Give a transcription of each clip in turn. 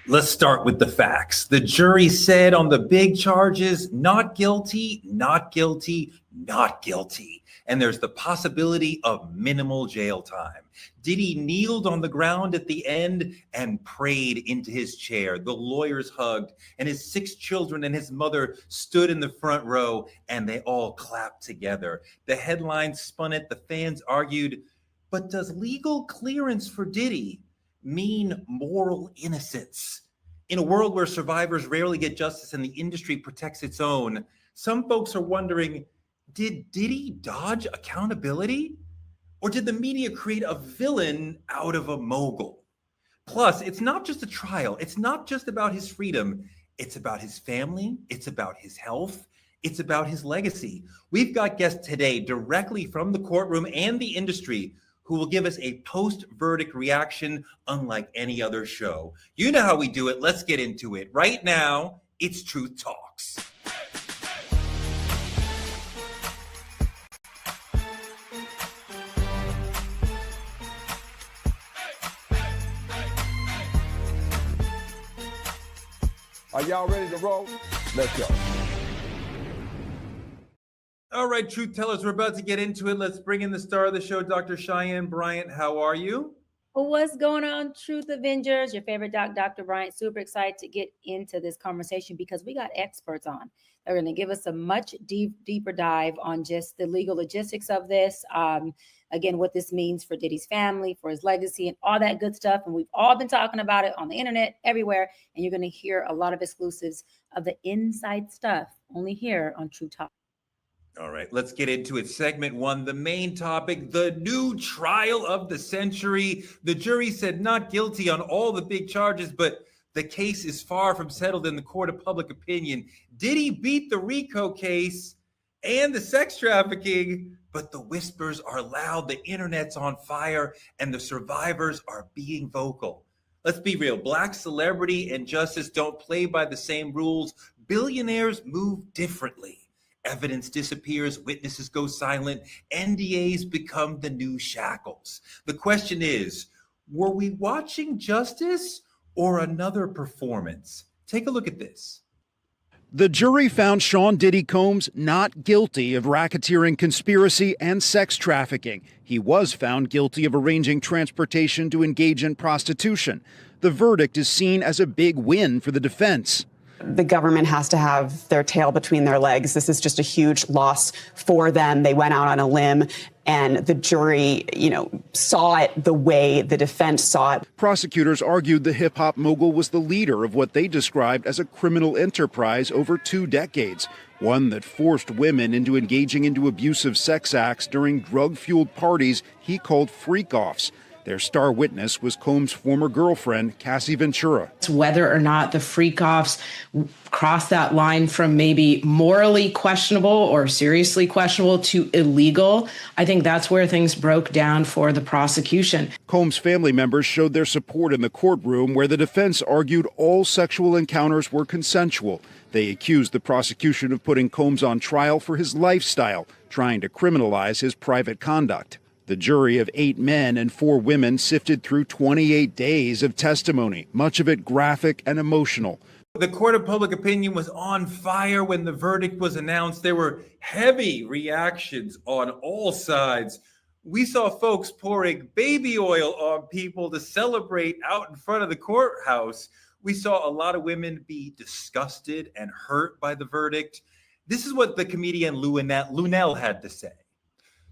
Let's start with the facts. The jury said on the big charges, not guilty, not guilty, not guilty. And there's the possibility of minimal jail time. Diddy kneeled on the ground at the end and prayed into his chair. The lawyers hugged, and his 6 children and his mother stood in the front row, and they all clapped together. The headlines spun it, the fans argued, but does legal clearance for Diddy mean moral innocence? In a world where survivors rarely get justice and the industry protects its own, some folks are wondering, did Diddy dodge accountability? Or did the media create a villain out of a mogul? Plus, it's not just a trial. It's not just about his freedom. It's about his family. It's about his health. It's about his legacy. We've got guests today directly from the courtroom and the industry who will give us a post-verdict reaction unlike any other show. You know how we do it. Let's get into it. Right now, it's Truth Talks. Are y'all ready to roll? Let's go. All right, truth tellers, we're about to get into it. Let's bring in the star of the show, Dr. Cheyenne Bryant. How are you? What's going on, Truth Avengers? Your favorite doc, Dr. Bryant. Super excited to get into this conversation because we got experts on. They're going to give us a much deeper dive on just the legal logistics of this. Again, what this means for Diddy's family, for his legacy, and all that good stuff. And we've all been talking about it on the internet, everywhere. And you're going to hear a lot of exclusives of the inside stuff only here on True Talk. All right, let's get into it. Segment 1, the main topic, the new trial of the century. The jury said not guilty on all the big charges, but the case is far from settled in the court of public opinion. Diddy beat the RICO case and the sex trafficking, but the whispers are loud, the internet's on fire, and the survivors are being vocal. Let's be real. Black celebrity and justice don't play by the same rules. Billionaires move differently. Evidence disappears, witnesses go silent, NDAs become the new shackles. The question is, were we watching justice or another performance? Take a look at this. The jury found Sean Diddy Combs not guilty of racketeering conspiracy and sex trafficking. He was found guilty of arranging transportation to engage in prostitution. The verdict is seen as a big win for the defense. The government has to have their tail between their legs. This is just a huge loss for them. They went out on a limb, and the jury, saw it the way the defense saw it. Prosecutors argued the hip-hop mogul was the leader of what they described as a criminal enterprise over 2 decades, one that forced women into engaging into abusive sex acts during drug-fueled parties he called freak-offs. Their star witness was Combs' former girlfriend, Cassie Ventura. Whether or not the freak-offs cross that line from maybe morally questionable or seriously questionable to illegal, I think that's where things broke down for the prosecution. Combs' family members showed their support in the courtroom, where the defense argued all sexual encounters were consensual. They accused the prosecution of putting Combs on trial for his lifestyle, trying to criminalize his private conduct. The jury of 8 men and 4 women sifted through 28 days of testimony, much of it graphic and emotional. The court of public opinion was on fire when the verdict was announced. There were heavy reactions on all sides. We saw folks pouring baby oil on people to celebrate out in front of the courthouse. We saw a lot of women be disgusted and hurt by the verdict. This is what the comedian Lunel had to say.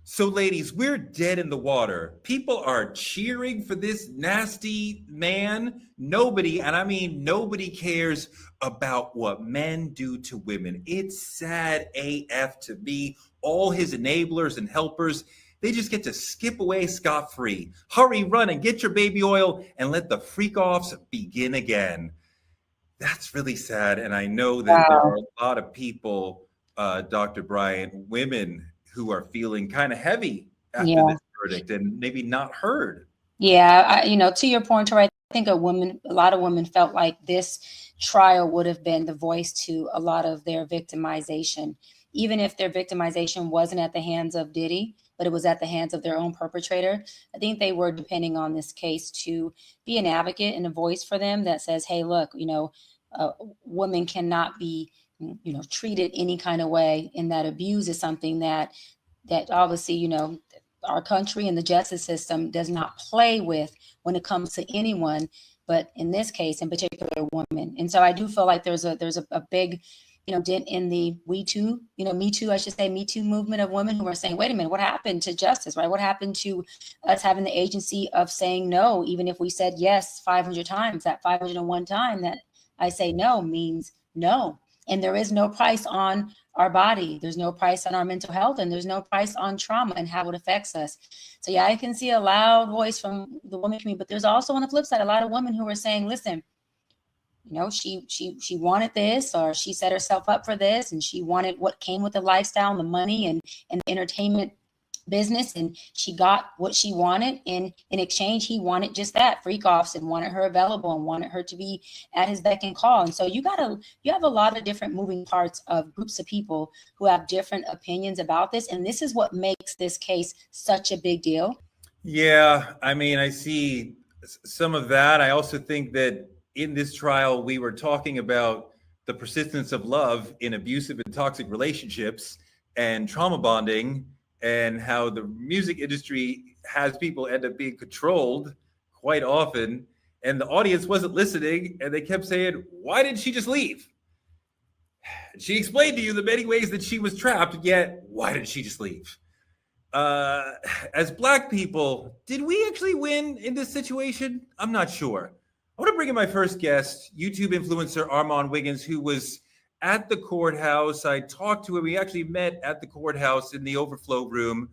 So, ladies, we're dead in the water. People are cheering for this nasty man. Nobody, and I mean nobody, cares about what men do to women. It's sad AF to me. All his enablers and helpers, they just get to skip away scot-free. Hurry, run, and get your baby oil and let the freak-offs begin again. That's really sad, and I know that there are a lot of people, Dr. Bryant, women who are feeling kind of heavy after this verdict and maybe not heard. Yeah, to your point, Tori, I think a lot of women felt like this trial would have been the voice to a lot of their victimization, even if their victimization wasn't at the hands of Diddy, but it was at the hands of their own perpetrator. I think they were depending on this case to be an advocate and a voice for them that says, hey, look, women cannot be, treated any kind of way, and that abuse is something that obviously, our country and the justice system does not play with when it comes to anyone, but in this case, in particular, women. And so I do feel like there's a big, dent in the Me Too movement of women who are saying, wait a minute, what happened to justice, right? What happened to us having the agency of saying no, even if we said yes 500 times, that 501 time that I say no means no. And there is no price on our body. There's no price on our mental health, and there's no price on trauma and how it affects us. So yeah, I can see a loud voice from the women community, but there's also on the flip side, a lot of women who are saying, listen, she wanted this, or she set herself up for this, and she wanted what came with the lifestyle and the money and the entertainment business, and she got what she wanted. And in exchange, he wanted just that, freak offs, and wanted her available and wanted her to be at his beck and call. And so you have a lot of different moving parts of groups of people who have different opinions about this. And this is what makes this case such a big deal. Yeah, I mean, I see some of that. I also think that in this trial, we were talking about the persistence of love in abusive and toxic relationships and trauma bonding, and how the music industry has people end up being controlled quite often. And the audience wasn't listening, and they kept saying, why didn't she just leave? She explained to you the many ways that she was trapped, yet why didn't she just leave? As Black people, did we actually win in this situation? I'm not sure. I want to bring in my first guest, YouTube influencer Arman Wiggins, who was at the courthouse. I talked to him. We actually met at the courthouse in the overflow room.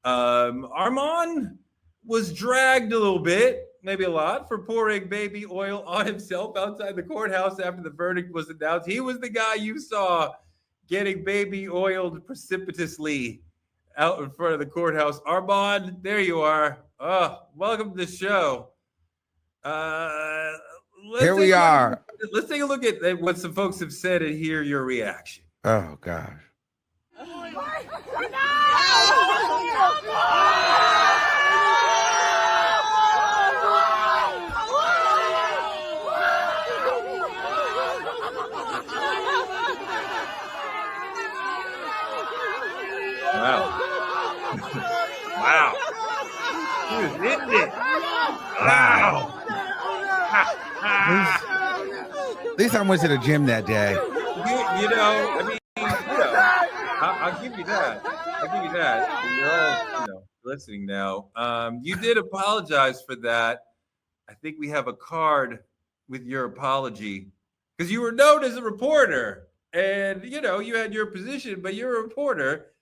Arman was dragged a little bit, maybe a lot, for pouring baby oil on himself outside the courthouse after the verdict was announced. He was the guy you saw getting baby oiled precipitously out in front of the courthouse. Arman, there you are. Oh, welcome to the show. Here we are. Let's take a look at what some folks have said and hear your reaction. Oh, gosh. Wow. Wow. He was hitting it. Wow. At least I went to the gym that day. I'll give you that. You're all, listening now. You did apologize for that. I think we have a card with your apology, because you were known as a reporter, and you had your position, but you're a reporter.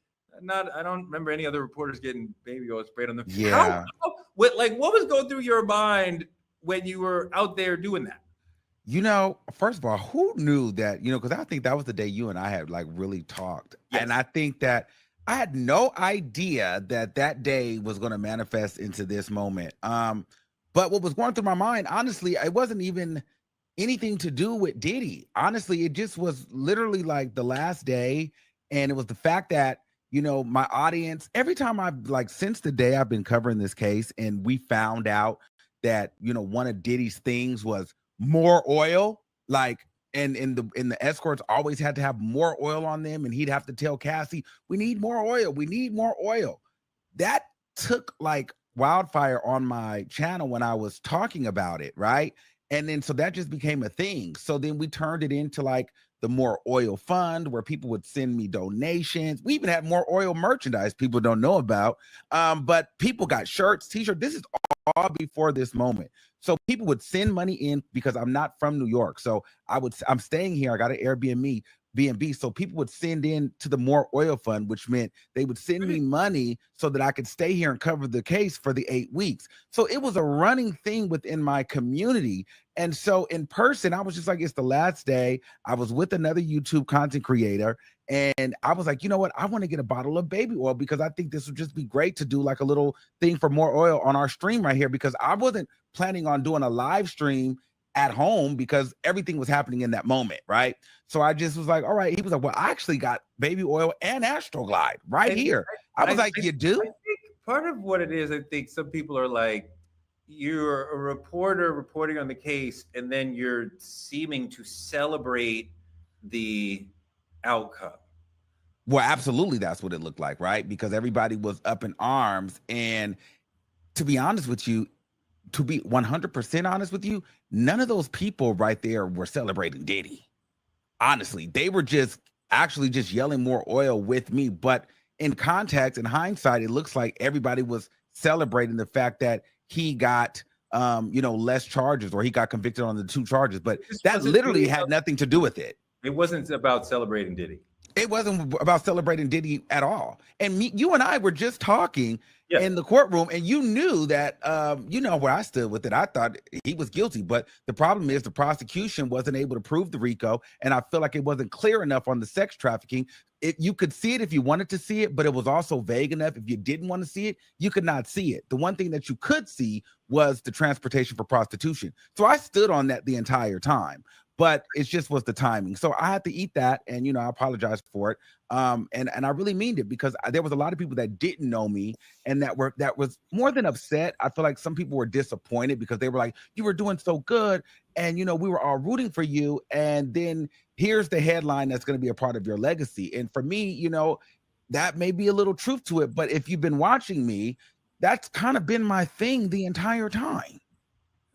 I don't remember any other reporters getting baby oil sprayed on them. Yeah. What was going through your mind when you were out there doing that? First of all, who knew that, because I think that was the day you and I had really talked. Yes. And I think that I had no idea that day was going to manifest into this moment. But what was going through my mind, honestly, it wasn't even anything to do with Diddy. Honestly, it just was literally like the last day. And it was the fact that, my audience, every time since the day I've been covering this case, and we found out that, one of Diddy's things was more oil, and the escorts always had to have more oil on them, and he'd have to tell Cassie, we need more oil. That took wildfire on my channel when I was talking about it, right? And then so that just became a thing. So then we turned it into the More Oil Fund, where people would send me donations. We even had more oil merchandise people don't know about. But people got shirts, t-shirts. This is all before this moment. So people would send money in, because I'm not from New York. So I'm staying here. I got an Airbnb. So people would send in to the More Oil Fund, which meant they would send me money so that I could stay here and cover the case for the 8 weeks. So it was a running thing within my community. And so in person, I was just it's the last day. I was with another YouTube content creator, and I was like, you know what? I want to get a bottle of baby oil, because I think this would just be great to do a little thing for More Oil on our stream right here, because I wasn't planning on doing a live stream at home because everything was happening in that moment, right? So I just was like, all right. He was like, well, I actually got baby oil and Astroglide right here. I was like, you do? part of what it is, I think some people are like, you're a reporter reporting on the case, and then you're seeming to celebrate the outcome. Well, absolutely, that's what it looked like, right? Because everybody was up in arms. And to be honest with you, to be 100% honest with you, none of those people right there were celebrating Diddy. Honestly, they were just actually just yelling more oil with me. But in context, in hindsight, it looks like everybody was celebrating the fact that he got less charges, or he got convicted on the 2 charges. But that literally had nothing to do with it. It wasn't about celebrating Diddy. It wasn't about celebrating Diddy at all. And you and I were just talking in the courtroom, and you knew that, where I stood with it. I thought he was guilty, but the problem is the prosecution wasn't able to prove the RICO, and I feel like it wasn't clear enough on the sex trafficking. You could see it if you wanted to see it, but it was also vague enough. If you didn't want to see it, you could not see it. The one thing that you could see was the transportation for prostitution. So I stood on that the entire time. But it just was the timing. So I had to eat that, and I apologize for it. And I really meaned it, because there was a lot of people that didn't know me, and that was more than upset. I feel like some people were disappointed, because they were like, you were doing so good, and we were all rooting for you, and then here's the headline that's going to be a part of your legacy. And for me, that may be a little truth to it, but if you've been watching me, that's kind of been my thing the entire time.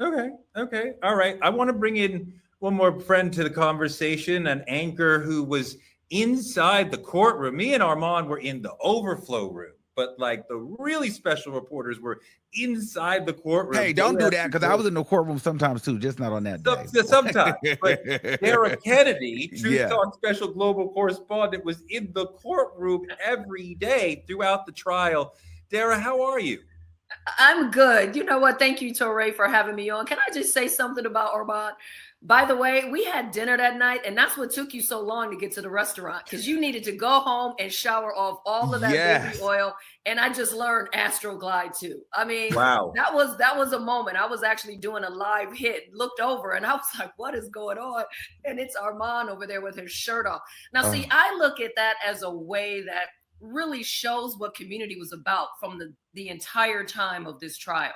Okay, all right. I want to bring in one more friend to the conversation, an anchor who was inside the courtroom. Me and Armon were in the overflow room, but like the really special reporters were inside the courtroom. Hey, don't do that, because I was in the courtroom sometimes too, just not on that day. Sometimes. But Dara Kennedy, Truth Talk special global correspondent, was in the courtroom every day throughout the trial. Dara, how are you? I'm good. You know what? Thank you, Torre, for having me on. Can I just say something about Armon? By the way, we had dinner that night, and that's what took you so long to get to the restaurant, because you needed to go home and shower off all of that baby oil. And I just learned Astroglide too. I mean, wow, that was a moment. I was actually doing a live hit, looked over, and I was like, what is going on? And it's Armon over there with his shirt off. Now, see, I look at that as a way that really shows what community was about from the entire time of this trial.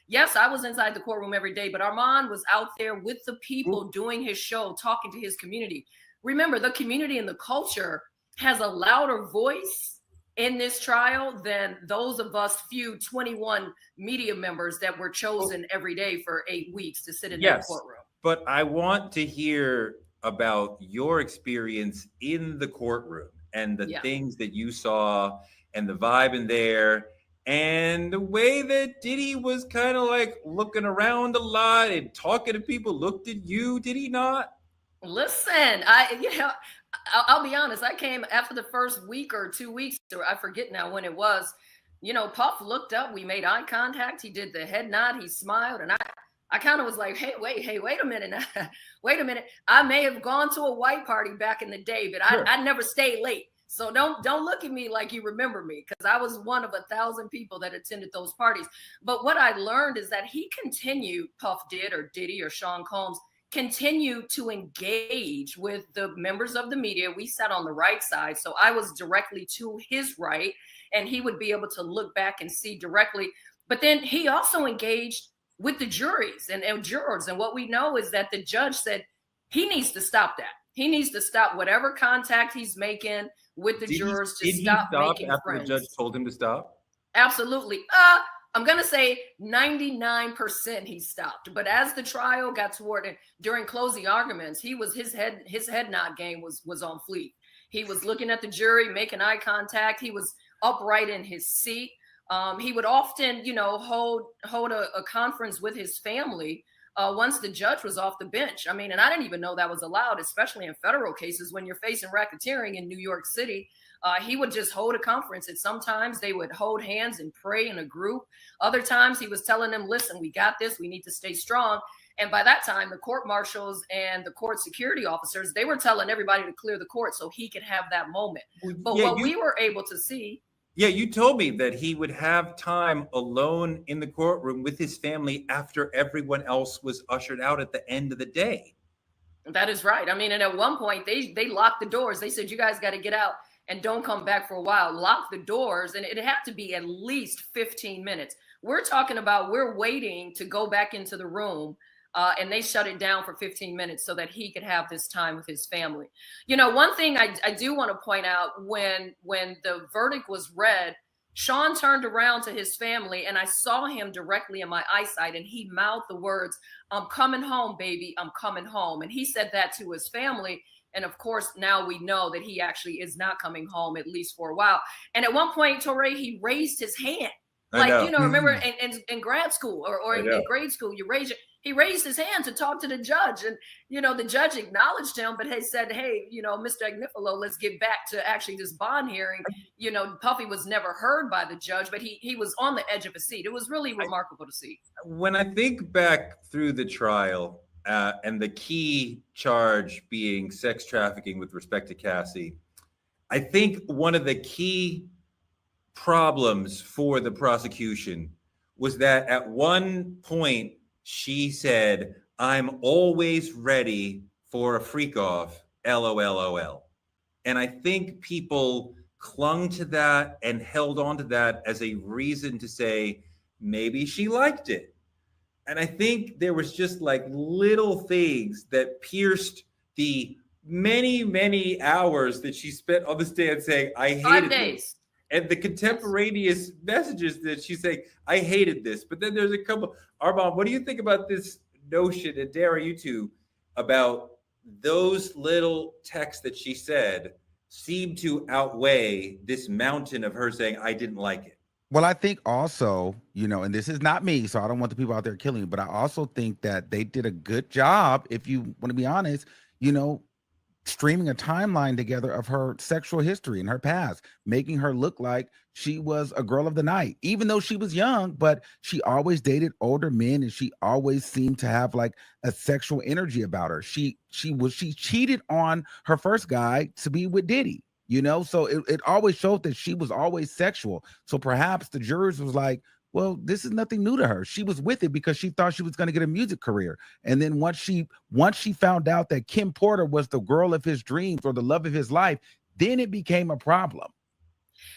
Yes, I was inside the courtroom every day, but Armon was out there with the people doing his show, talking to his community. Remember, the community and the culture has a louder voice in this trial than those of us few 21 media members that were chosen every day for 8 weeks to sit in that courtroom. But I want to hear about your experience in the courtroom and the things that you saw and the vibe in there. And the way that Diddy was kind of like looking around a lot and talking to people, looked at you, did he not? Listen, I'll be honest. I came after the first week or 2 weeks, or I forget now when it was. Puff looked up, we made eye contact. He did the head nod, he smiled, and I kind of was like, hey, wait a minute. Wait a minute. I may have gone to a white party back in the day, but I never stayed late. So don't look at me like you remember me, because I was one of 1,000 people that attended those parties. But what I learned is that he continued, Puff did, or Diddy or Sean Combs, continued to engage with the members of the media. We sat on the right side, so I was directly to his right, and he would be able to look back and see directly. But then he also engaged with the juries and jurors. And what we know is that the judge said he needs to stop that. He needs to stop whatever contact he's making with the jurors to stop making after friends. The judge told him to stop? Absolutely. I'm going to say 99% he stopped. But as the trial got toward it, during closing arguments, his head nod game was on fleek. He was looking at the jury, making eye contact. He was upright in his seat. He would often, hold a conference with his family once the judge was off the bench. I mean, and I didn't even know that was allowed, especially in federal cases when you're facing racketeering in New York City. He would just hold a conference, and sometimes they would hold hands and pray in a group. Other times he was telling them, listen, we got this. We need to stay strong. And by that time, the court marshals and the court security officers, they were telling everybody to clear the court so he could have that moment. But what we were able to see. Yeah, you told me that he would have time alone in the courtroom with his family after everyone else was ushered out at the end of the day. That is right. I mean, and at one point they locked the doors. They said, you guys got to get out. and don't come back for a while. Lock the doors, and it had to be at least 15 minutes. We're talking about we're waiting to go back into the room, and they shut it down for 15 minutes so that he could have this time with his family. You know, one thing I do want to point out, when the verdict was read, Sean turned around to his family, and I saw him directly in my eyesight, and he mouthed the words, "I'm coming home, baby, I'm coming home." And he said that to his family. And of course, now we know that he actually is not coming home, at least for a while. And at one point, Touré, he raised his hand. Like, you know, remember in grad school or in grade school, he raised his hand to talk to the judge. And, you know, the judge acknowledged him, but he said, hey, you know, Mr. Agnifilo, let's get back to actually this bond hearing. You know, Puffy was never heard by the judge, but he was on the edge of his seat. It was really remarkable to see. When I think back through the trial, and the key charge being sex trafficking with respect to Cassie, I think one of the key problems for the prosecution was that at one point she said, "I'm always ready for a freak off, LOL." And I think people clung to that and held on to that as a reason to say maybe she liked it. And I think there was just like little things that pierced the many, many hours that she spent on the stand saying, I hated 5 days. this. And the contemporaneous messages that she's saying, I hated this. But then there's a couple. Armon, what do you think about this notion, and dare you two, about those little texts that she said seemed to outweigh this mountain of her saying, I didn't like it? Well, I think also, you know, and this is not me, so I don't want the people out there killing me, but I also think that they did a good job, if you want to be honest, you know, streaming a timeline together of her sexual history and her past, making her look like she was a girl of the night, even though she was young, but she always dated older men, and she always seemed to have like a sexual energy about her. She cheated on her first guy to be with Diddy. You know, so it always showed that she was always sexual. So perhaps the jurors was like, well, this is nothing new to her. She was with it because she thought she was going to get a music career. And then once she found out that Kim Porter was the girl of his dreams or the love of his life, then it became a problem.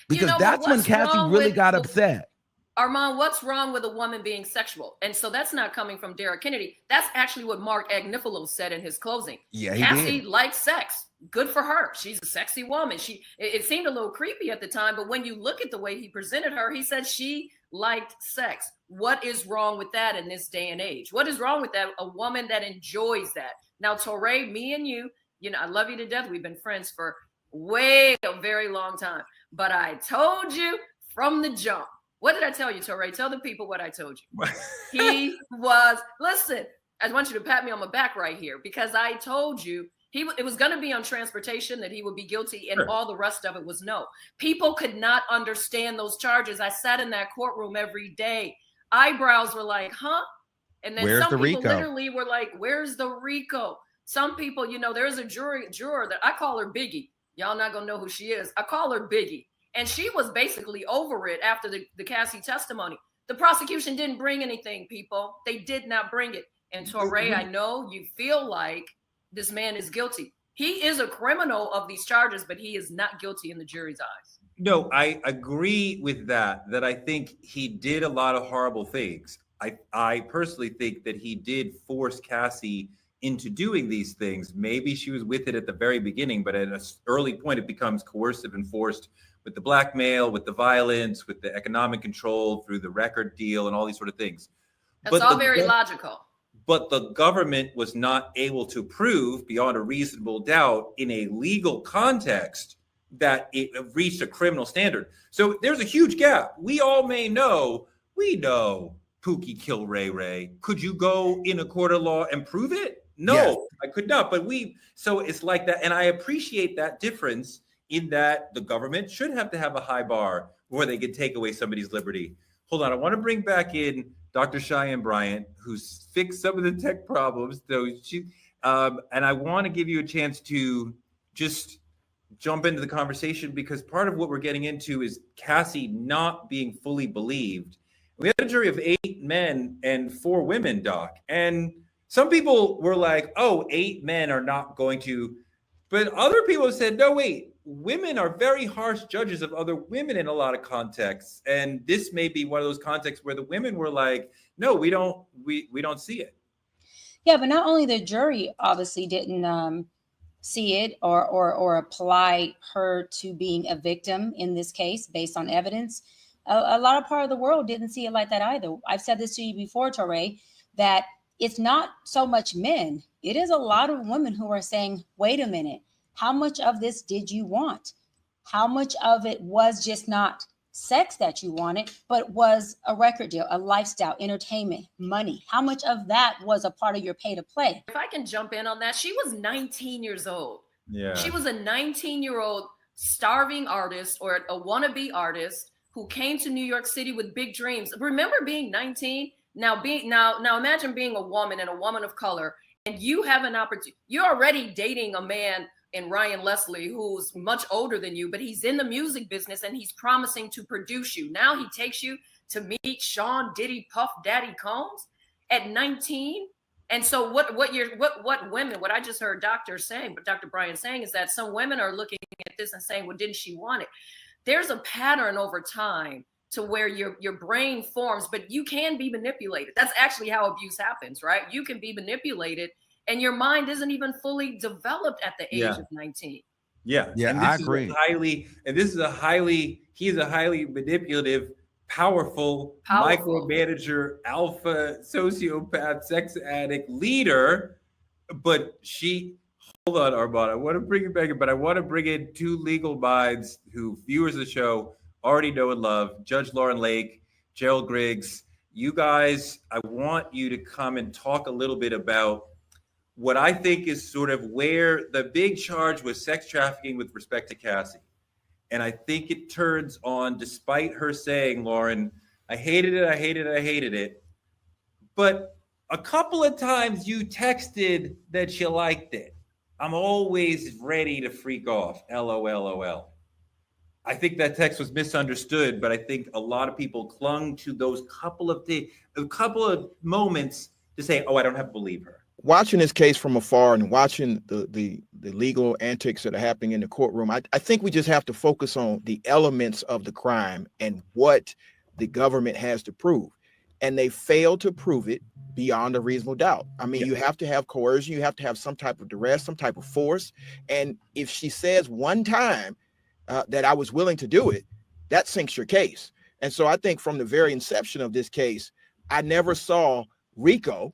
Because that's when Cassie really got upset. Armand, what's wrong with a woman being sexual? And so that's not coming from Derek Kennedy. That's actually what Mark Agnifilo said in his closing. Yeah, Cassie likes sex. Good for her. She's a sexy woman. It seemed a little creepy at the time, but when you look at the way he presented her, he said she liked sex. What is wrong with that in this day and age? What is wrong with that? A woman that enjoys that. Now, Touré, me and you, you know, I love you to death. We've been friends for a very long time. But I told you from the jump. What did I tell you, Touré? Tell the people what I told you. Listen, I want you to pat me on my back right here, because I told you it was going to be on transportation that he would be guilty, and all the rest of it was no. People could not understand those charges. I sat in that courtroom every day. Eyebrows were like, huh? And then some people literally were like, where's the RICO? Some people, you know, there's a juror that I call her Biggie. Y'all not going to know who she is. I call her Biggie. And she was basically over it after the Cassie testimony. The prosecution didn't bring anything, people. They did not bring it. And Touré, I know you feel like this man is guilty. He is a criminal of these charges, but he is not guilty in the jury's eyes. No, I agree with that I think he did a lot of horrible things. I personally think that he did force Cassie into doing these things. Maybe she was with it at the very beginning, but at an early point, it becomes coercive and forced, with the blackmail, with the violence, with the economic control through the record deal and all these sort of things. That's all very logical. But the government was not able to prove beyond a reasonable doubt in a legal context that it reached a criminal standard. So there's a huge gap. We all may know, we know Pookie killed Ray Ray. Could you go in a court of law and prove it? No, yes. I could not. But so it's like that. And I appreciate that difference, in that the government should have to have a high bar where they could take away somebody's liberty. Hold on, I want to bring back in Dr. Cheyenne Bryant, who's fixed some of the tech problems. So and I want to give you a chance to just jump into the conversation, because part of what we're getting into is Cassie not being fully believed. We had a jury of 8 men and 4 women, Doc. And some people were like, oh, 8 men are not going to. But other people have said, no, wait, women are very harsh judges of other women in a lot of contexts. And this may be one of those contexts where the women were like, no, we don't see it. Yeah, but not only the jury obviously didn't see it or apply her to being a victim in this case based on evidence. A lot of part of the world didn't see it like that either. I've said this to you before, Touré, that it's not so much men. It is a lot of women who are saying, wait a minute, how much of this did you want? How much of it was just not sex that you wanted, but was a record deal, a lifestyle, entertainment, money? How much of that was a part of your pay to play? If I can jump in on that, she was 19 years old. Yeah. She was a 19-year-old starving artist or a wannabe artist who came to New York City with big dreams. Remember being 19? Now imagine being a woman and a woman of color, and you have an opportunity. You're already dating a man in Ryan Leslie who's much older than you, but he's in the music business and he's promising to produce you. Now he takes you to meet Sean Diddy Puff Daddy Combs at 19. And so what women, what I just heard Dr. Brian saying is that some women are looking at this and saying, well, didn't she want it? There's a pattern over time to where your brain forms, but you can be manipulated. That's actually how abuse happens, right? You can be manipulated and your mind isn't even fully developed at the age of 19. Yeah. Yeah, I agree. He's a highly manipulative, powerful micromanager, alpha, sociopath, sex addict leader. But hold on, Armon. I want to bring it back in, but I want to bring in two legal minds who viewers of the show already know and love. Judge Lauren Lake, Gerald Griggs. You guys, I want you to come and talk a little bit about what I think is sort of where the big charge was sex trafficking with respect to Cassie. And I think it turns on, despite her saying, Lauren, I hated it. But a couple of times you texted that you liked it. I'm always ready to freak off. LOL. I think that text was misunderstood, but I think a lot of people clung to those couple of moments to say, oh, I don't have to believe her. Watching this case from afar and watching the legal antics that are happening in the courtroom, I think we just have to focus on the elements of the crime and what the government has to prove. And they failed to prove it beyond a reasonable doubt. I mean, you have to have coercion, you have to have some type of duress, some type of force. And if she says one time that I was willing to do it, that sinks your case. And so I think from the very inception of this case, I never saw RICO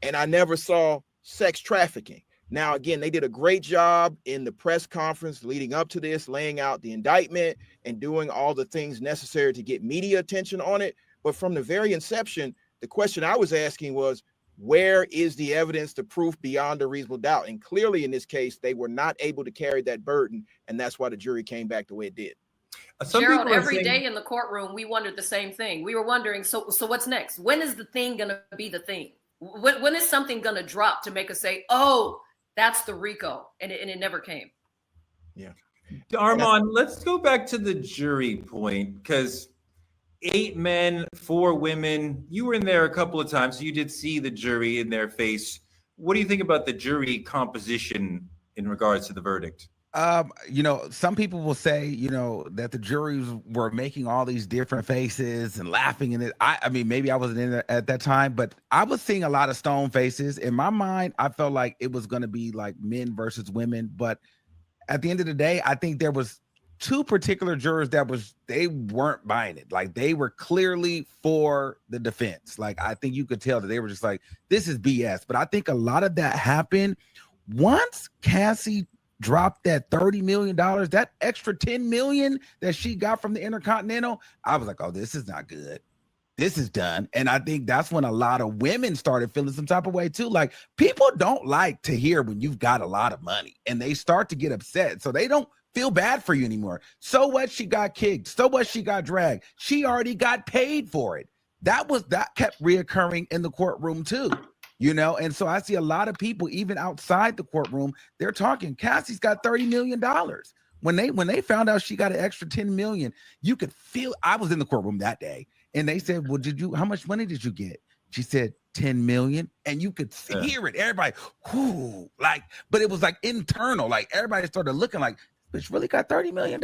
and I never saw sex trafficking. Now, again, they did a great job in the press conference leading up to this, laying out the indictment and doing all the things necessary to get media attention on it. But from the very inception, the question I was asking was, where is the evidence, the proof beyond a reasonable doubt? And clearly in this case, they were not able to carry that burden. And that's why the jury came back the way it did. Gerald, every day in the courtroom, we wondered the same thing. We were wondering, so what's next? When is the thing going to be the thing? When is something going to drop to make us say, oh, that's the RICO? And it never came. Yeah. Armon, let's go back to the jury point, because 8 men, 4 women. You were in there a couple of times. So you did see the jury in their face. What do you think about the jury composition in regards to the verdict? Some people will say, that the juries were making all these different faces and laughing. And I mean, maybe I wasn't in there at that time, but I was seeing a lot of stone faces. In my mind, I felt like it was going to be like men versus women. But at the end of the day, I think there was 2 particular jurors they weren't buying it. Like, they were clearly for the defense. Like, I think you could tell that they were just like, this is BS. But I think a lot of that happened once Cassie dropped that $30 million, that extra $10 million that she got from the Intercontinental. I was like, oh, this is not good. This is done. And I think that's when a lot of women started feeling some type of way too. Like, people don't like to hear when you've got a lot of money, and they start to get upset. So they don't feel bad for you anymore. So what? She got kicked. So what? She got dragged. She already got paid for it. That kept reoccurring in the courtroom too. And so I see a lot of people, even outside the courtroom, they're talking, Cassie's got $30 million. When they found out she got an extra $10 million, you could feel. I was in the courtroom that day, and they said, well, how much money did you get? She said $10 million, and you could hear it. Everybody, but it was like internal. Like, everybody started looking like, bitch really got $30 million.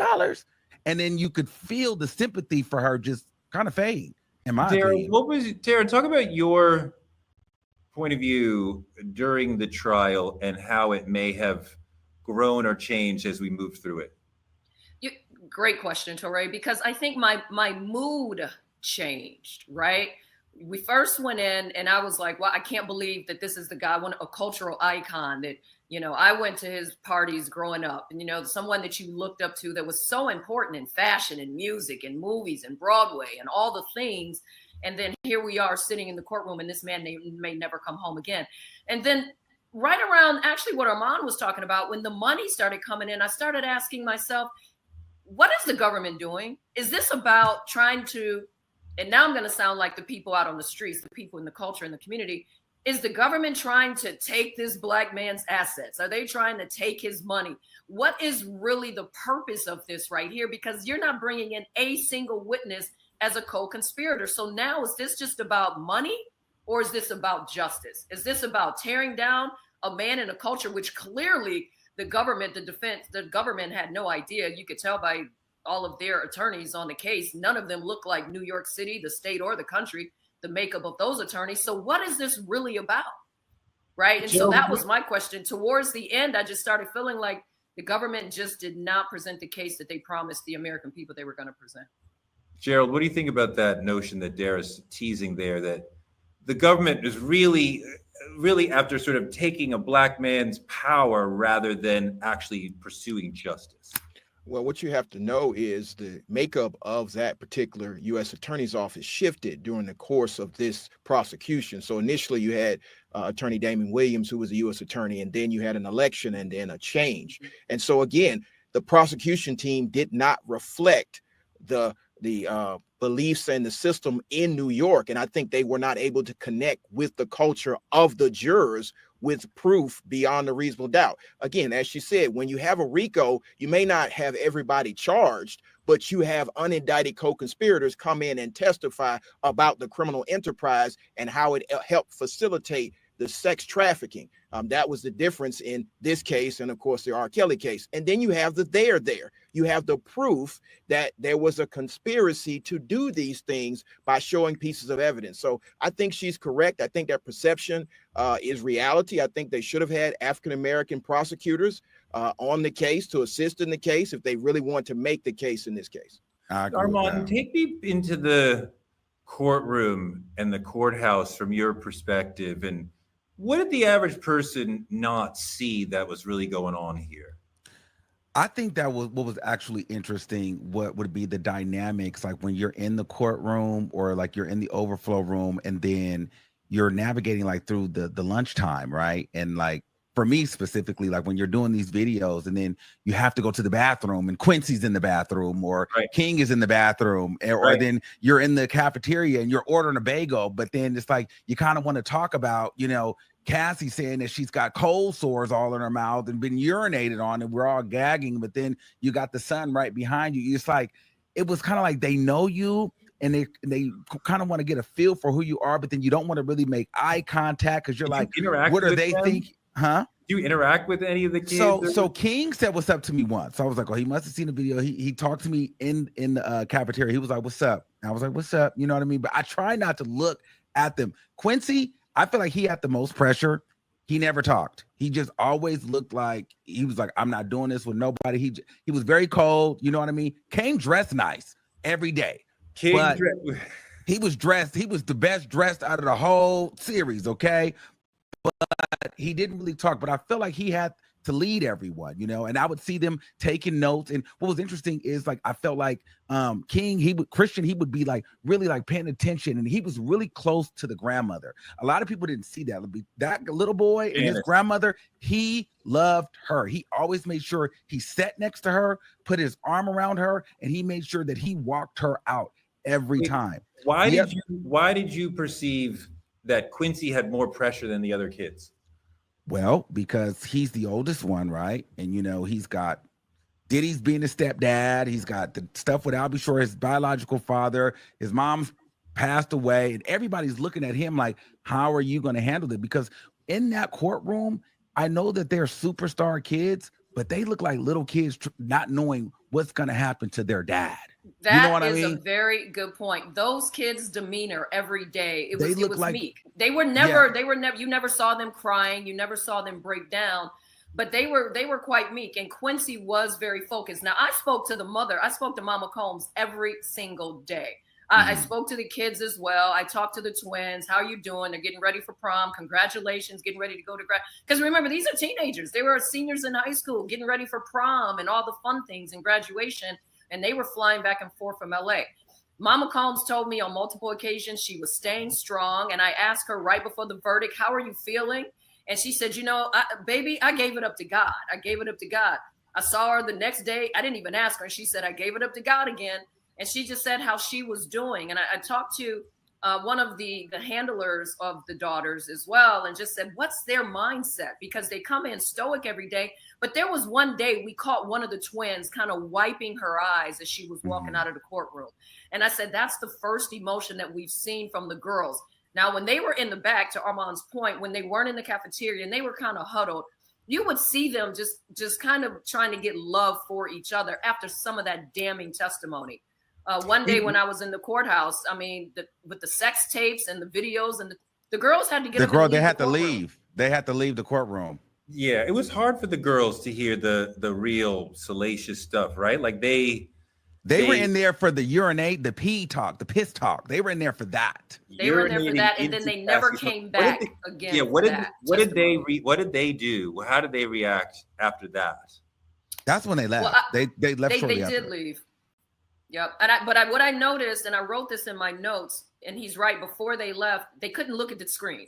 And then you could feel the sympathy for her just kind of fade, in my opinion. Darren, talk about your point of view during the trial and how it may have grown or changed as we move through it. Great question, Torre, because I think my mood changed, right? We first went in and I was like, well, I can't believe that this is the guy, a cultural icon that, I went to his parties growing up, and, someone that you looked up to that was so important in fashion and music and movies and Broadway and all the things. And then here we are sitting in the courtroom and this man may never come home again. And then right around actually what Arman was talking about, when the money started coming in, I started asking myself, what is the government doing? Is this about trying to, and now I'm going to sound like the people out on the streets, the people in the culture, in the community, is the government trying to take this Black man's assets? Are they trying to take his money? What is really the purpose of this right here? Because you're not bringing in a single witness as a co-conspirator. So now is this just about money, or is this about justice? Is this about tearing down a man in a culture which clearly the government, the government had no idea? You could tell by all of their attorneys on the case. None of them look like New York City, the state, or the country, the makeup of those attorneys. So what is this really about? Right. And so that was my question. Towards the end, I just started feeling like the government just did not present the case that they promised the American people they were going to present. Gerald, what do you think about that notion that Dara's teasing there, that the government is really after sort of taking a Black man's power rather than actually pursuing justice? Well, what you have to know is the makeup of that particular U.S. Attorney's Office shifted during the course of this prosecution. So initially you had Attorney Damon Williams, who was a U.S. attorney, and then you had an election and then a change. And so again, the prosecution team did not reflect the beliefs and the system in New York. And I think they were not able to connect with the culture of the jurors with proof beyond a reasonable doubt. Again, as she said, when you have a RICO, you may not have everybody charged, but you have unindicted co-conspirators come in and testify about the criminal enterprise and how it helped facilitate the sex trafficking. That was the difference in this case and, of course, the R. Kelly case. And then you have the there. You have the proof that there was a conspiracy to do these things by showing pieces of evidence. So I think she's correct. I think that perception is reality. I think they should have had African-American prosecutors on the case to assist in the case if they really want to make the case in this case. Armon, take me into the courtroom and the courthouse from your perspective, and what did the average person not see that was really going on here? I think that was what was actually interesting. What would be the dynamics, like when you're in the courtroom or like you're in the overflow room and then you're navigating like through the lunchtime, right? And like for me specifically, like when you're doing these videos and then you have to go to the bathroom and Quincy's in the bathroom or King is in the bathroom, or then you're in the cafeteria and you're ordering a bagel, but then it's like you kind of want to talk about, Cassie saying that she's got cold sores all in her mouth and been urinated on and we're all gagging, but then you got the son right behind you. It's like, it was kind of like they know you and they kind of want to get a feel for who you are, but then you don't want to really make eye contact because you're like, what are they thinking? Huh? Do you interact with any of the kids? So King said what's up to me once. I was like, oh, he must have seen the video. He talked to me in the cafeteria. He was like, what's up? And I was like, what's up? You know what I mean? But I try not to look at them. Quincy, I feel like he had the most pressure. He never talked. He just always looked like he was like, I'm not doing this with nobody. He was very cold. You know what I mean? Came dressed nice every day. He was dressed. He was the best dressed out of the whole series. Okay. But he didn't really talk, but I felt like he had to lead everyone, and I would see them taking notes. And what was interesting is like, I felt like King, Christian, he would be like really like paying attention. And he was really close to the grandmother. A lot of people didn't see that. That little boy and his grandmother, he loved her. He always made sure he sat next to her, put his arm around her, and he made sure that he walked her out every time. Why did you perceive that Quincy had more pressure than the other kids? Well, because he's the oldest one, right? And, he's got Diddy's being a stepdad. He's got the stuff with Albie Shore, his biological father. His mom's passed away. And everybody's looking at him like, how are you going to handle it? Because in that courtroom, I know that they're superstar kids, but they look like little kids not knowing what's going to happen to their dad. That you know what is I mean? a very good point. Those kids' demeanor every day, it was like, meek. They were never, you never saw them crying. You never saw them break down, but they were quite meek. And Quincy was very focused. Now, I spoke to the mother. I spoke to Mama Combs every single day. I spoke to the kids as well. I talked to the twins. How are you doing? They're getting ready for prom. Congratulations, getting ready to go to grad. Because remember, these are teenagers. They were seniors in high school, getting ready for prom and all the fun things and graduation. And they were flying back and forth from LA. Mama Combs told me on multiple occasions she was staying strong. And I asked her right before the verdict, how are you feeling? And she said, baby, I gave it up to God. I gave it up to God. I saw her the next day. I didn't even ask her. She said, I gave it up to God again. And she just said how she was doing. And I talked to one of the handlers of the daughters as well and just said, what's their mindset? Because they come in stoic every day. But there was one day we caught one of the twins kind of wiping her eyes as she was walking out of the courtroom. And I said, that's the first emotion that we've seen from the girls. Now, when they were in the back, to Arman's point, when they weren't in the cafeteria and they were kind of huddled, you would see them just kind of trying to get love for each other after some of that damning testimony. One day when I was in the courthouse, I mean, with the sex tapes and the videos and the girls had to get they had to leave. They had to leave the courtroom. Yeah, it was hard for the girls to hear the real salacious stuff, right? Like they were in there for the urinate, the pee talk, the piss talk. They were in there for that. They were in there for that, and then they never came back again. Yeah, what did they do? How did they react after that? That's when they left. Well, they left. They did leave. Yep. But what I noticed, and I wrote this in my notes, and he's right, before they left, they couldn't look at the screen.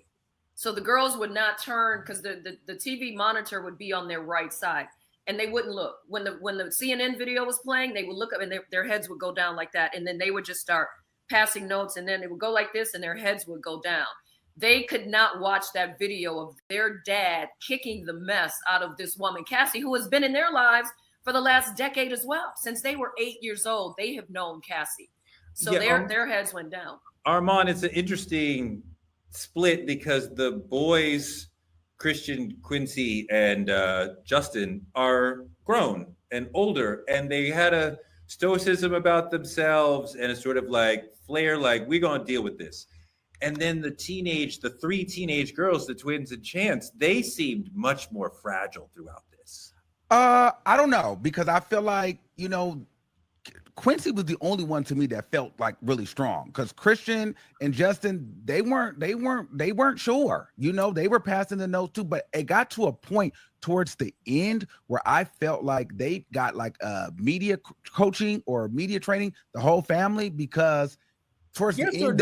So the girls would not turn because the TV monitor would be on their right side, and they wouldn't look. When the CNN video was playing, they would look up and their heads would go down like that. And then they would just start passing notes, and then it would go like this and their heads would go down. They could not watch that video of their dad kicking the mess out of this woman, Cassie, who has been in their lives for the last decade as well. Since they were 8 years old, they have known Cassie. So their heads went down. Armon, it's an interesting split because the boys, Christian, Quincy, and Justin, are grown and older, and they had a stoicism about themselves and a sort of like flair, like, we're going to deal with this. And then the three teenage girls, the twins and Chance, they seemed much more fragile throughout this. I don't know, because I feel like, Quincy was the only one to me that felt like really strong, because Christian and Justin, they weren't sure. They were passing the notes too, but it got to a point towards the end where I felt like they got like media coaching or media training, the whole family, because towards the end,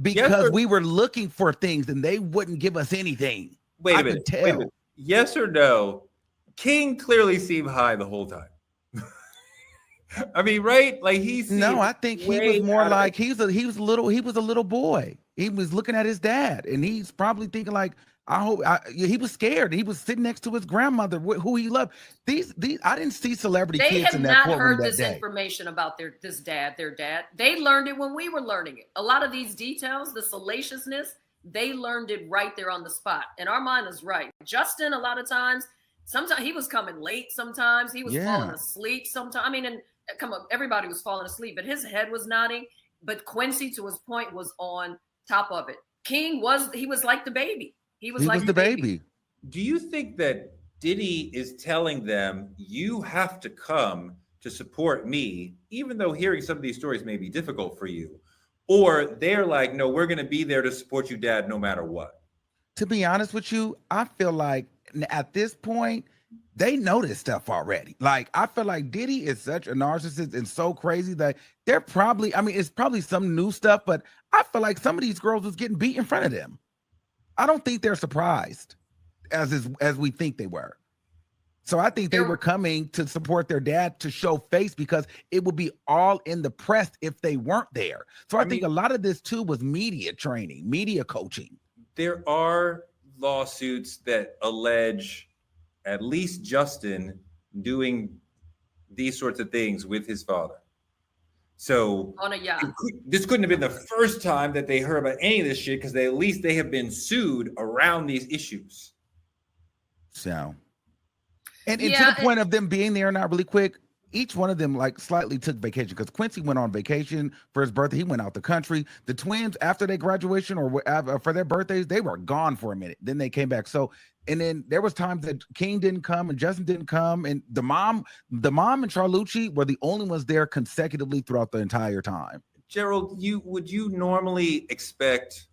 because we were looking for things and they wouldn't give us anything. Wait a minute. Yes or no? King clearly seemed high the whole time. I mean, right? Like I think he was more like he was a little boy. He was looking at his dad, and he's probably thinking like, he was scared. He was sitting next to his grandmother, who he loved. These I didn't see celebrity kids in that courtroom. They have not heard this information about their dad. They learned it when we were learning it. A lot of these details, the salaciousness, they learned it right there on the spot. And Armon is right. Justin, a lot of times, sometimes he was coming late. Sometimes he was falling asleep. Sometimes, I mean, and come on, everybody was falling asleep, but his head was nodding. But Quincy, to his point, was on top of it. King was like the baby. He was the baby. Do you think that Diddy is telling them, you have to come to support me, even though hearing some of these stories may be difficult for you? Or they're like, no, we're going to be there to support you, Dad, no matter what? To be honest with you, I feel like at this point, they know this stuff already. Like, I feel like Diddy is such a narcissist and so crazy that they're probably, it's probably some new stuff, but I feel like some of these girls was getting beat in front of them. I don't think they're surprised as we think they were. So I think they were coming to support their dad, to show face, because it would be all in the press if they weren't there. So I think a lot of this too was media training, media coaching. There are lawsuits that allege at least Justin doing these sorts of things with his father. So on a yacht. This couldn't have been the first time that they heard about any of this shit, because at least they have been sued around these issues. So And to the point of them being there, not really quick, each one of them like slightly took vacation, because Quincy went on vacation for his birthday. He went out the country. The twins, after their graduation or for their birthdays, they were gone for a minute. Then they came back. So, and then there was times that King didn't come and Justin didn't come, and the mom and Charlucci were the only ones there consecutively throughout the entire time. Gerald, would you normally expect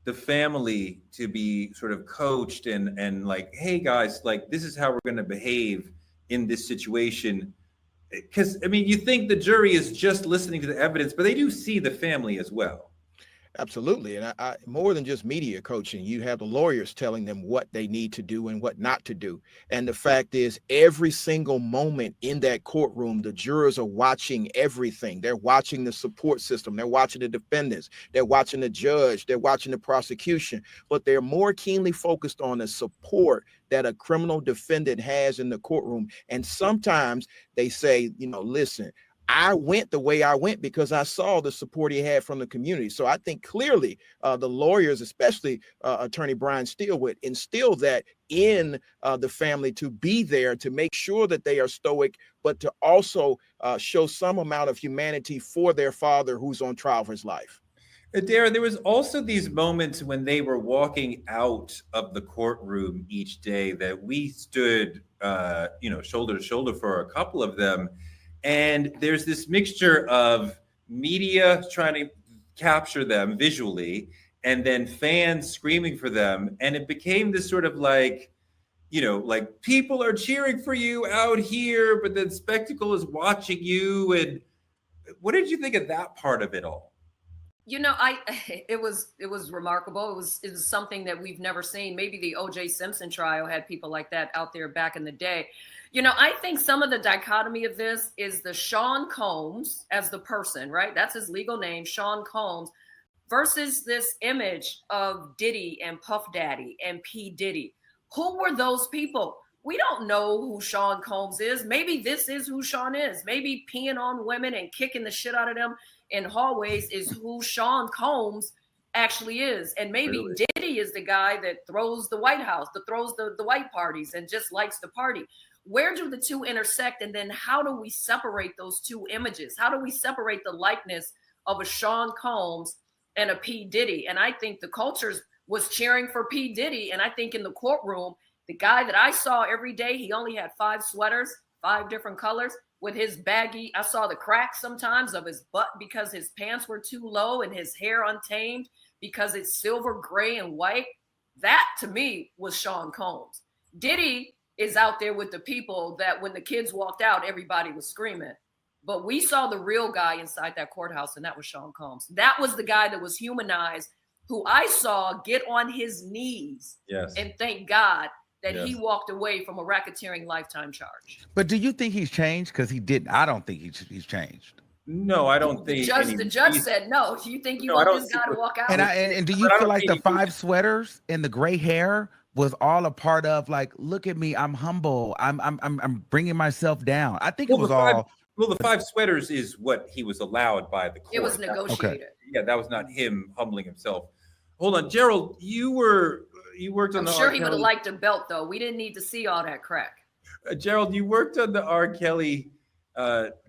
the family to be sort of coached and like, hey guys, like this is how we're going to behave in this situation? Because I mean, you think the jury is just listening to the evidence, but they do see the family as well. Absolutely. And I more than just media coaching, you have the lawyers telling them what they need to do and what not to do. And the fact is, every single moment in that courtroom, the jurors are watching everything. They're watching the support system. They're watching the defendants. They're watching the judge. They're watching the prosecution. But they're more keenly focused on the support that a criminal defendant has in the courtroom. And sometimes they say, listen, I went the way I went because I saw the support he had from the community. So I think clearly the lawyers, especially Attorney Brian Steele, would instill that in the family to be there to make sure that they are stoic, but to also show some amount of humanity for their father who's on trial for his life. Darren, there was also these moments when they were walking out of the courtroom each day that we stood, shoulder to shoulder for a couple of them. And there's this mixture of media trying to capture them visually and then fans screaming for them. And it became this sort of like, like people are cheering for you out here, but the spectacle is watching you. And what did you think of that part of it all? It was remarkable. It was something that we've never seen. Maybe the O.J. Simpson trial had people like that out there back in the day. I think some of the dichotomy of this is the Sean Combs as the person, right? That's his legal name, Sean Combs, versus this image of Diddy and Puff Daddy and P. Diddy. Who were those people? We don't know who Sean Combs is. Maybe this is who Sean is. Maybe peeing on women and kicking the shit out of them in hallways is who Sean Combs actually is. And maybe really? Diddy is the guy that throws the White House, that throws the white parties and just likes to party. Where do the two intersect? And then how do we separate those two images? How do we separate the likeness of a Sean Combs and a P. Diddy? And I think the culture was cheering for P. Diddy. And I think in the courtroom, the guy that I saw every day, he only had 5 sweaters, 5 different colors with his baggy. I saw the cracks sometimes of his butt because his pants were too low and his hair untamed because it's silver, gray, and white. That to me was Sean Combs. Diddy is out there with the people that when the kids walked out, everybody was screaming. But we saw the real guy inside that courthouse, and that was Sean Combs. That was the guy that was humanized, who I saw get on his knees and thank God that he walked away from a racketeering lifetime charge. But do you think he's changed? Because he didn't. I don't think he's changed. No, I don't think. The judge said no. Do you think you want this guy to walk out? And do you feel like the 5 sweaters and the gray hair was all a part of like, look at me, I'm humble, I'm bringing myself down? I think it was all. Well, the 5 sweaters is what he was allowed by the court. It was negotiated. Okay. Yeah, that was not him humbling himself. Hold on, Gerald, you worked on I'm sure he would have liked a belt, though. We didn't need to see all that crack. Gerald, you worked on the R. Kelly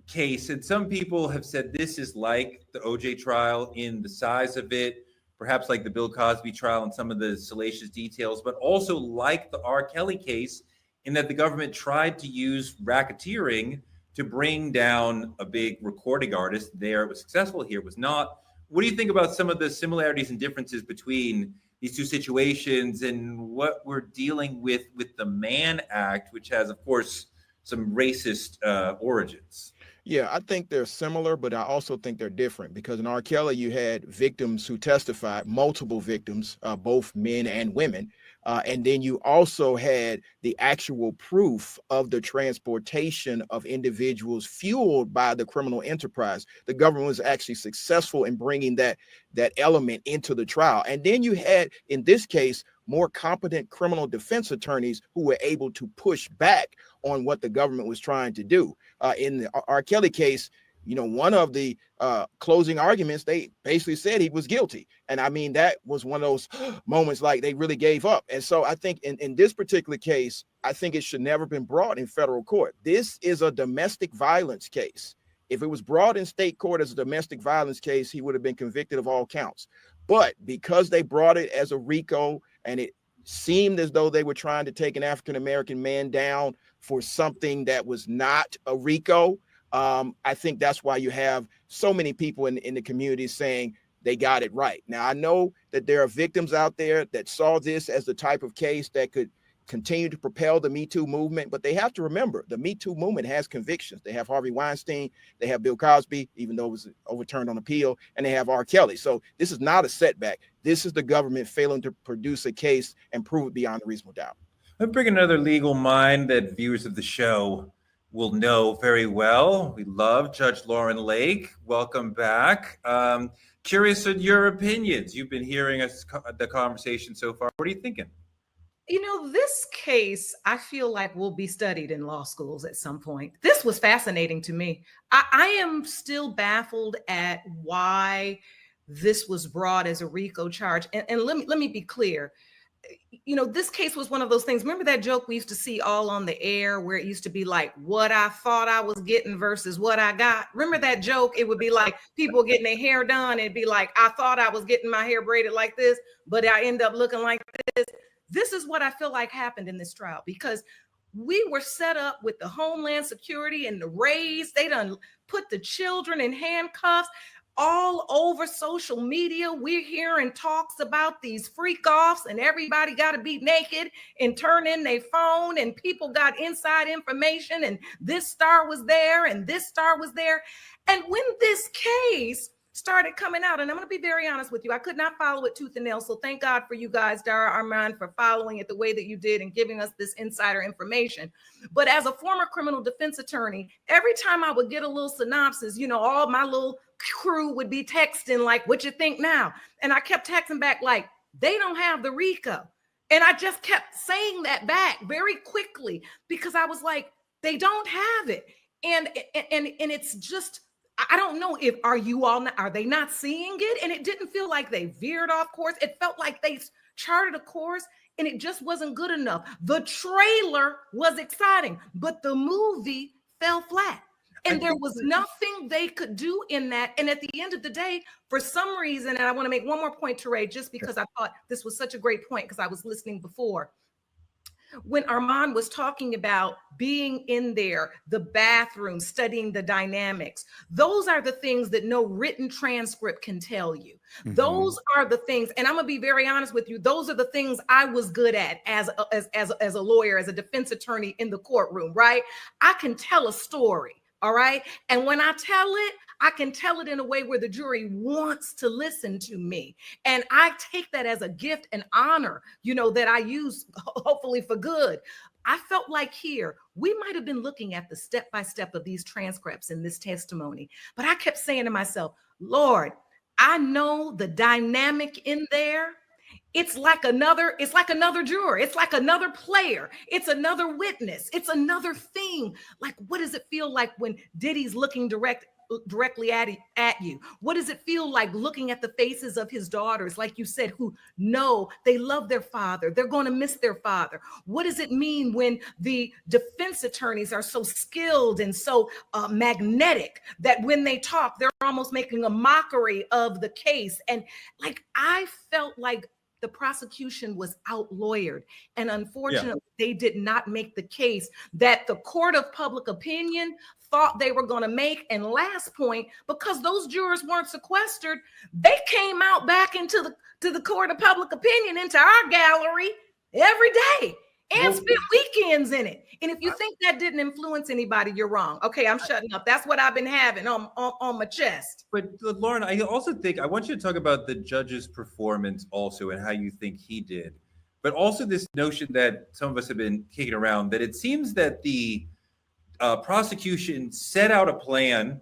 case, and some people have said this is like the OJ trial in the size of it, perhaps like the Bill Cosby trial and some of the salacious details, but also like the R. Kelly case in that the government tried to use racketeering to bring down a big recording artist. There, it was successful. Here, it was not. What do you think about some of the similarities and differences between these two situations and what we're dealing with the Mann Act, which has, of course, some racist origins? Yeah, I think they're similar, but I also think they're different because in R. Kelly, you had victims who testified, multiple victims, both men and women. And then you also had the actual proof of the transportation of individuals fueled by the criminal enterprise. The government was actually successful in bringing that element into the trial. And then you had, in this case, more competent criminal defense attorneys who were able to push back on what the government was trying to do. In the R. Kelly case, one of the closing arguments, they basically said he was guilty. And I mean, that was one of those moments like they really gave up. And so I think in this particular case, I think it should never been brought in federal court. This is a domestic violence case. If it was brought in state court as a domestic violence case, he would have been convicted of all counts. But because they brought it as a RICO, and it seemed as though they were trying to take an African-American man down for something that was not a RICO, I think that's why you have so many people in the community saying they got it right. Now, I know that there are victims out there that saw this as the type of case that could continue to propel the Me Too movement, but they have to remember the Me Too movement has convictions. They have Harvey Weinstein, they have Bill Cosby, even though it was overturned on appeal, and they have R. Kelly. So this is not a setback. This is the government failing to produce a case and prove it beyond a reasonable doubt. Let me bring another legal mind that viewers of the show will know very well. We love Judge Lauren Lake. Welcome back. Curious of your opinions. You've been hearing the conversation so far. What are you thinking? This case, I feel like will be studied in law schools at some point. This was fascinating to me. I am still baffled at why this was brought as a RICO charge. And let me be clear. This case was one of those things. Remember that joke we used to see all on the air where it used to be like what I thought I was getting versus what I got? Remember that joke? It would be like people getting their hair done. It'd be like, I thought I was getting my hair braided like this, but I end up looking like this. This is what I feel like happened in this trial, because we were set up with the Homeland Security and the Rays. They done put the children in handcuffs all over social media. We're hearing talks about these freak offs and everybody got to be naked and turn in their phone, and people got inside information, and this star was there and this star was there. And when this case started coming out, and I'm going to be very honest with you, I could not follow it tooth and nail. So thank God for you guys, Dara, Arman, for following it the way that you did and giving us this insider information. But as a former criminal defense attorney, every time I would get a little synopsis, all my little crew would be texting like, what you think now? And I kept texting back like, they don't have the RICO. And I just kept saying that back very quickly because I was like, they don't have it. And it's just, I don't know if are they not seeing it? And it didn't feel like they veered off course. It felt like they charted a course and it just wasn't good enough. The trailer was exciting, but the movie fell flat. And there was nothing they could do in that. And at the end of the day, for some reason, and I want to make one more point, Teray, just because I thought this was such a great point because I was listening before. When Arman was talking about being in there, the bathroom, studying the dynamics, those are the things that no written transcript can tell you. Mm-hmm. Those are the things, and I'm gonna be very honest with you, those are the things I was good at as a lawyer, as a defense attorney in the courtroom, right? I can tell a story. All right. And when I tell it, I can tell it in a way where the jury wants to listen to me. And I take that as a gift and honor, that I use hopefully for good. I felt like here, we might have been looking at the step-by-step of these transcripts in this testimony, but I kept saying to myself, Lord, I know the dynamic in there. It's like another juror. It's like another player. It's another witness. It's another thing. Like, what does it feel like when Diddy's looking directly at you? What does it feel like looking at the faces of his daughters, like you said, who know they love their father? They're going to miss their father. What does it mean when the defense attorneys are so skilled and so magnetic that when they talk, they're almost making a mockery of the case? And like, I felt like the prosecution was out-lawyered. And unfortunately, they did not make the case that the court of public opinion thought they were going to make. And last point, because those jurors weren't sequestered, they came out back into the court of public opinion, into our gallery every day and spent weekends in it. And if you think that didn't influence anybody, you're wrong. Okay, I'm shutting up. That's what I've been having on my chest. But Lauren, I also think I want you to talk about the judge's performance also and how you think he did. But also this notion that some of us have been kicking around, that it seems that the prosecution set out a plan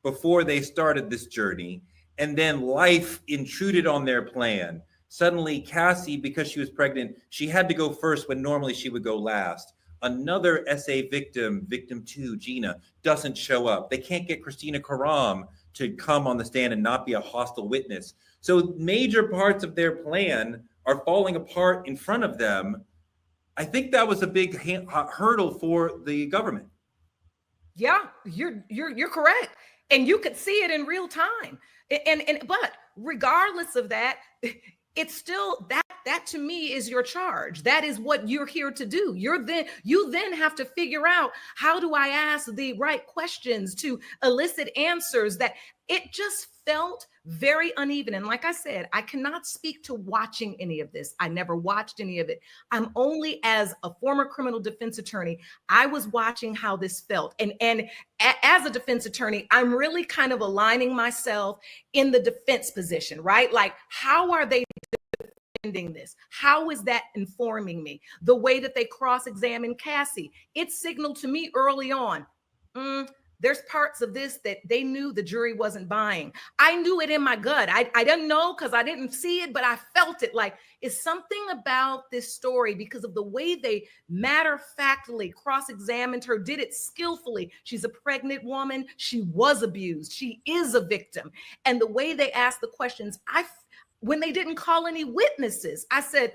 before they started this journey, and then life intruded on their plan. Suddenly, Cassie, because she was pregnant, she had to go first when normally she would go last. Another SA victim, victim 2, Gina, doesn't show up. They can't get Christina Karam to come on the stand and not be a hostile witness. So major parts of their plan are falling apart in front of them. I think that was a big hurdle for the government. Yeah, you're correct. And you could see it in real time. But regardless of that, it's still that to me is your charge. That is what you're here to do. You then have to figure out, how do I ask the right questions to elicit answers? That it just felt very uneven. And like I said, I cannot speak to watching any of this. I never watched any of it. I'm only, as a former criminal defense attorney, I was watching how this felt. And as a defense attorney, I'm really kind of aligning myself in the defense position, right? Like, how are they defending this? How is that informing me? The way that they cross-examined Cassie, it signaled to me early on, there's parts of this that they knew the jury wasn't buying. I knew it in my gut. I didn't know because I didn't see it, but I felt it. Like, it's something about this story because of the way they matter-of-factly cross-examined her, did it skillfully. She's a pregnant woman. She was abused. She is a victim. And the way they asked the questions, when they didn't call any witnesses, I said,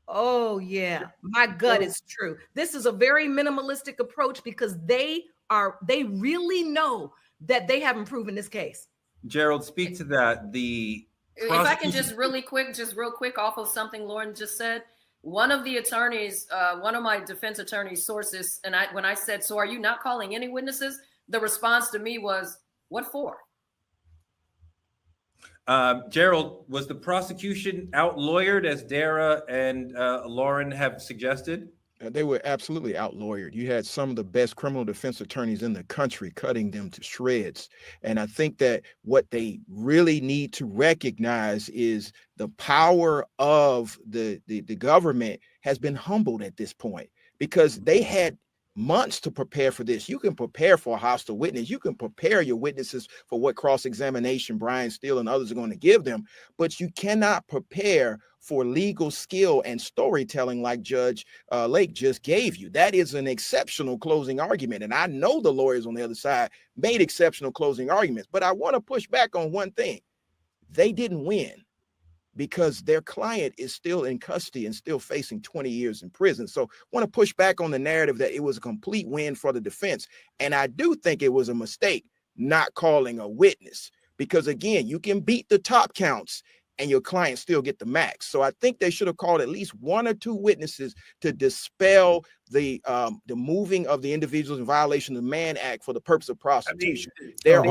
oh yeah, my gut is true. This is a very minimalistic approach because they really know that they haven't proven this case. Gerald, speak to that. If I can just real quick off of something Lauren just said. One of the attorneys, one of my defense attorney's sources, and when I said, so are you not calling any witnesses? The response to me was, what for? Gerald, was the prosecution out-lawyered, as Dara and Lauren have suggested? They were absolutely out-lawyered. You had some of the best criminal defense attorneys in the country cutting them to shreds. And I think that what they really need to recognize is the power of the government has been humbled at this point, because they had months to prepare for this. You can prepare for a hostile witness. You can prepare your witnesses for what cross-examination Brian Steele and others are going to give them, but you cannot prepare for legal skill and storytelling like Judge Lake just gave you. That is an exceptional closing argument. And I know the lawyers on the other side made exceptional closing arguments, but I want to push back on one thing. They didn't win because their client is still in custody and still facing 20 years in prison. So I want to push back on the narrative that it was a complete win for the defense. And I do think it was a mistake not calling a witness, because again, you can beat the top counts and your client still get the max. So I think they should have called at least one or two witnesses to dispel the moving of the individuals in violation of the Mann Act for the purpose of prosecution. That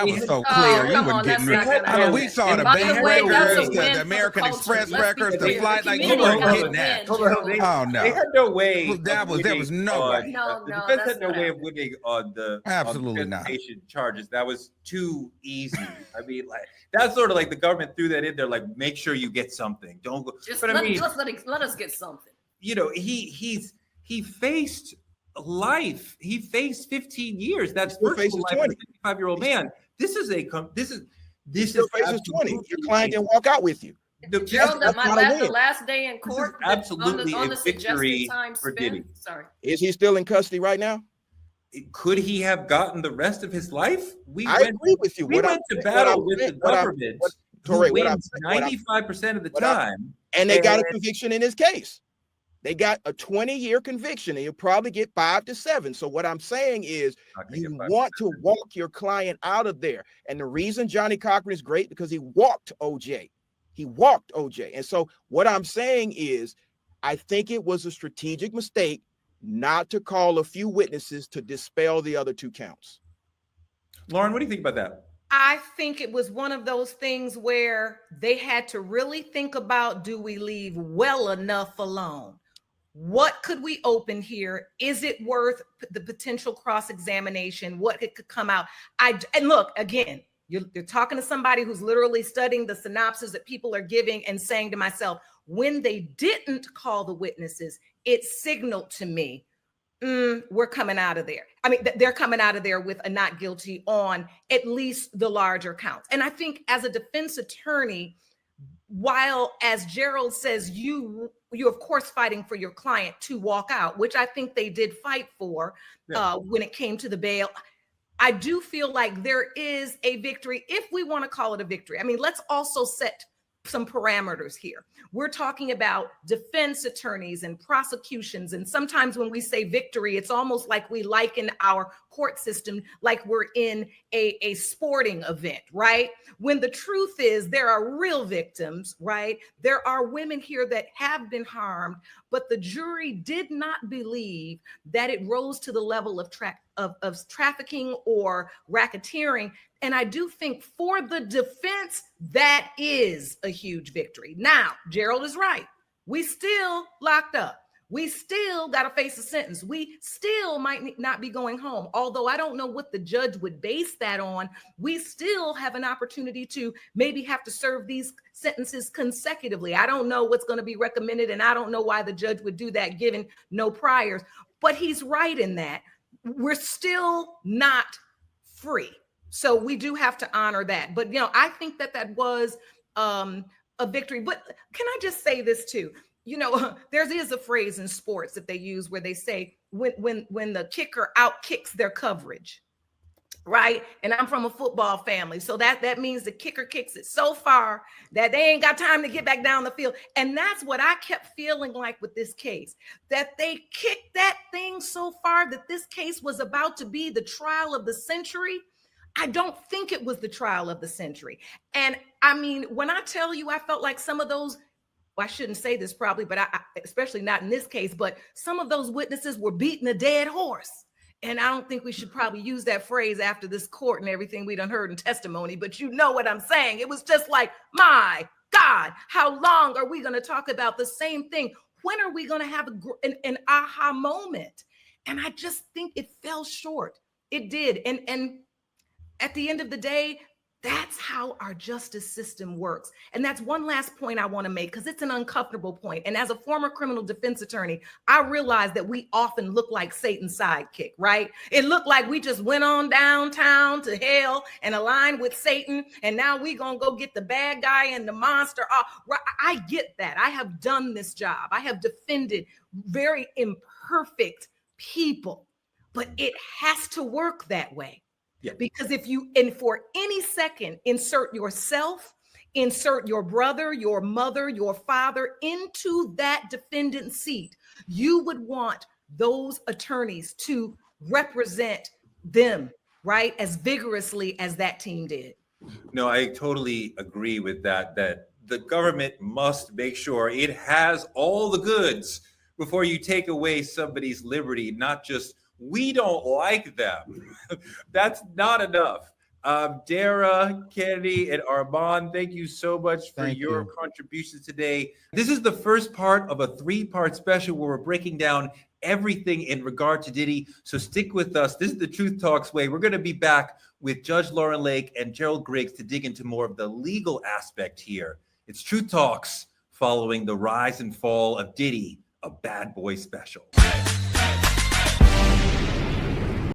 was so clear. You were getting rid. We saw the bank records, the American Express records, the flight, like you weren't getting that. Oh no, they had no way. There was no way. The defense had no way of winning on the absolutely not charges. That was too easy. I mean, like, that's sort of like the government threw that in there, like, make sure you get something. Don't go. Just but let us get something. You know, he faced life. He faced 15 years. That's faces 20. 55-year-old man. This is faces 20. Your client didn't walk out with you. Gerald, the last day in court, absolutely on the a victory time for spent. Diddy. Sorry. Is he still in custody right now? Could he have gotten the rest of his life? I agree with you. We went to battle with the government. Torrey, 95% of the time. And they got a conviction in his case. They got a 20-year conviction, and you'll probably get 5 to 7. So what I'm saying is you want to walk your client out of there. And the reason Johnny Cochran is great, because he walked OJ. He walked OJ. And so what I'm saying is I think it was a strategic mistake not to call a few witnesses to dispel the other 2 counts. Lauren, what do you think about that? I think it was one of those things where they had to really think about, do we leave well enough alone? What could we open here? Is it worth the potential cross-examination? What could come out? And look, again, you're talking to somebody who's literally studying the synopsis that people are giving and saying to myself, when they didn't call the witnesses, it signaled to me, we're coming out of there. I mean, they're coming out of there with a not guilty on at least the larger counts. And I think as a defense attorney, while, as Gerald says, you you're of course fighting for your client to walk out, which I think they did fight for when it came to the bail. I do feel like there is a victory, if we want to call it a victory. I mean, let's also set some parameters here. We're talking about defense attorneys and prosecutions. And sometimes when we say victory, it's almost like we liken our court system like we're in a sporting event, right? When the truth is there are real victims, right? There are women here that have been harmed, but the jury did not believe that it rose to the level of trafficking or racketeering. And I do think for the defense, that is a huge victory. Now, Gerald is right. We still locked up. We still got to face a sentence. We still might not be going home. Although I don't know what the judge would base that on. We still have an opportunity to maybe have to serve these sentences consecutively. I don't know what's going to be recommended, and I don't know why the judge would do that given no priors. But he's right in that. We're still not free. So we do have to honor that. But, I think that was a victory. But can I just say this too? There is a phrase in sports that they use where they say when the kicker outkicks their coverage, right? And I'm from a football family. So that means the kicker kicks it so far that they ain't got time to get back down the field. And that's what I kept feeling like with this case, that they kicked that thing so far that this case was about to be the trial of the century. I don't think it was the trial of the century. And I mean, when I tell you, I felt like some of those, I shouldn't say this probably, but I especially not in this case, but some of those witnesses were beating a dead horse. And I don't think we should probably use that phrase after this court and everything we done heard in testimony, but you know what I'm saying. It was just like, my God, how long are we going to talk about the same thing? When are we going to have an aha moment? And I just think it fell short. It did. And at the end of the day, that's how our justice system works. And that's one last point I want to make, because it's an uncomfortable point. And as a former criminal defense attorney, I realize that we often look like Satan's sidekick, right? It looked like we just went on downtown to hell and aligned with Satan. And now we going to go get the bad guy and the monster. I get that. I have done this job. I have defended very imperfect people, but it has to work that way. Yeah. Because if you, and for any second, insert yourself, insert your brother, your mother, your father into that defendant seat, you would want those attorneys to represent them, right, as vigorously as that team did. No, I totally agree with that the government must make sure it has all the goods before you take away somebody's liberty, not just we don't like them. That's not enough. Dara, Kennedy, and Armon, thank you so much for your contributions today. This is the first part of a 3-part special where we're breaking down everything in regard to Diddy. So stick with us. This is the Truth Talks way. We're going to be back with Judge Lauren Lake and Gerald Griggs to dig into more of the legal aspect here. It's Truth Talks following the rise and fall of Diddy, a bad boy special.